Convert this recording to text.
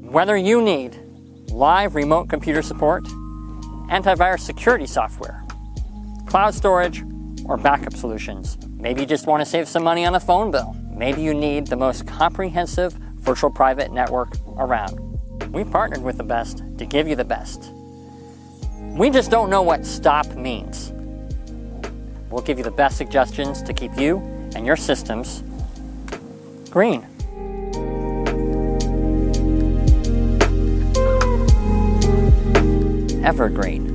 Whether you need live remote computer support, antivirus security software, cloud storage, or backup solutions, maybe you just want to save some money on a phone bill. Maybe you need the most comprehensive virtual private network around. We've partnered with the best to give you the best. We just don't know what stop means. We'll give you the best suggestions to keep you and your systems green. Evergreen.